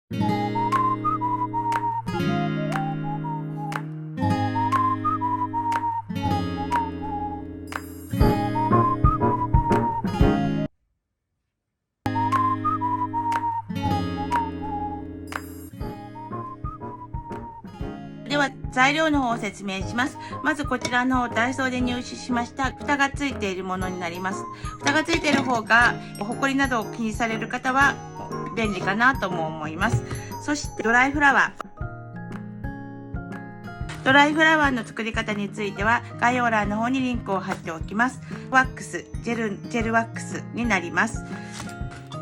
では材料の方を説明します。まずこちらのダイソーで入手しました蓋がついているものになります。蓋がついている方がホコリなどを気にされる方は便利かなとも思います。そしてドライフラワー。ドライフラワーの作り方については概要欄の方にリンクを貼っておきます。ワックス、ジェルワックスになります。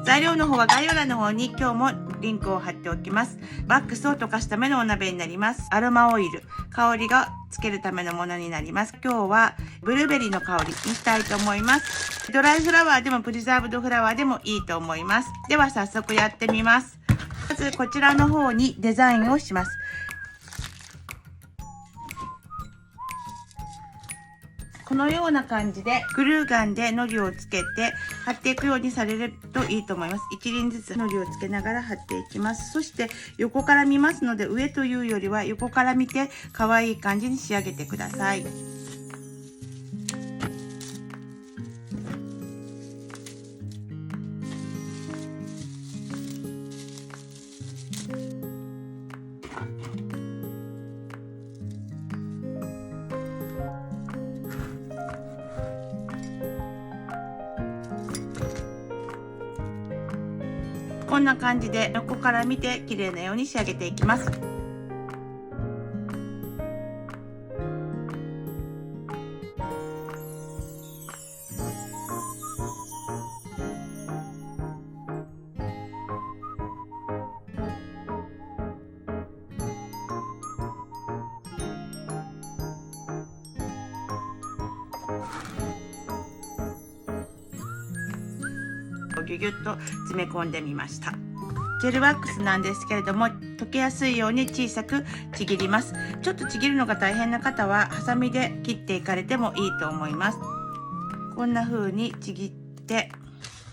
材料の方は概要欄の方に今日もリンクを貼っておきます。ワックスを溶かすためのお鍋になります。アロマオイル、香りがつけるためのものになります。今日はブルーベリーの香りにしたいと思います。ドライフラワーでもプリザーブドフラワーでもいいと思います。では早速やってみます。まずこちらの方にデザインをします。このような感じでグルーガンで糊をつけて貼っていくようにされるといいと思います。一輪ずつ糊をつけながら貼っていきます。そして横から見ますので、上というよりは横から見て可愛い感じに仕上げてください。こんな感じで横から見て綺麗なように仕上げていきます。ギュギュッと詰め込んでみました。ジェルワックスなんですけれども、溶けやすいように小さくちぎります。ちょっとちぎるのが大変な方はハサミで切っていかれてもいいと思います。こんな風にちぎって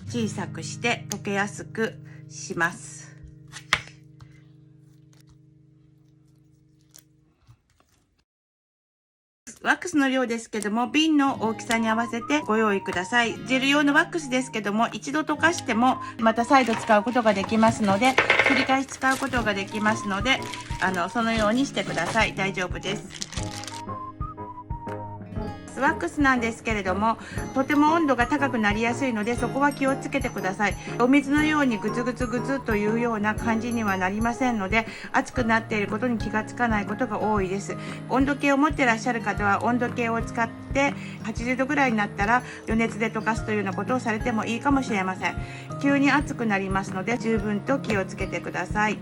小さくして溶けやすくします。ワックスの量ですけども、瓶の大きさに合わせてご用意ください。ジェル用のワックスですけども、一度溶かしてもまた再度使うことができますので、繰り返し使うことができますので、そのようにしてください。大丈夫です。ワックスなんですけれども、とても温度が高くなりやすいので、そこは気をつけてください。お水のようにグツグツグツというような感じにはなりませんので、熱くなっていることに気がつかないことが多いです。温度計を持っていらっしゃる方は温度計を使って80度ぐらいになったら余熱で溶かすというようなことをされてもいいかもしれません。急に熱くなりますので、十分と気をつけてください。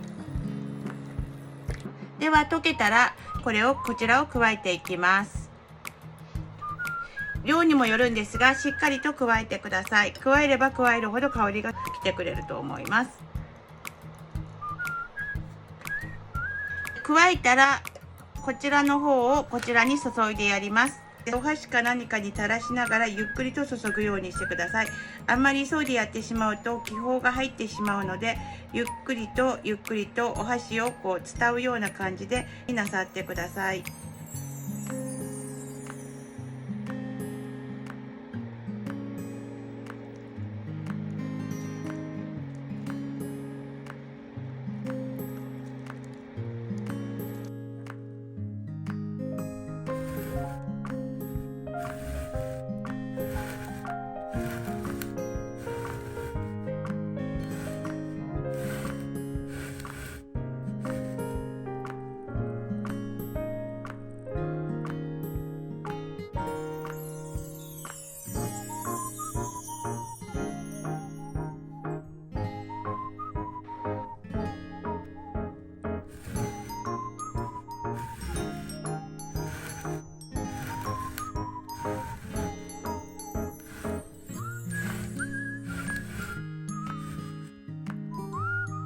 では溶けたらこちらを加えていきます。量にもよるんですが、しっかりと加えてください。加えれば加えるほど香りが来てくれると思います。加えたらこちらの方をこちらに注いでやります。お箸か何かに垂らしながらゆっくりと注ぐようにしてください。あんまり急いでやってしまうと気泡が入ってしまうので、ゆっくりとお箸をこう伝うような感じでなさってください。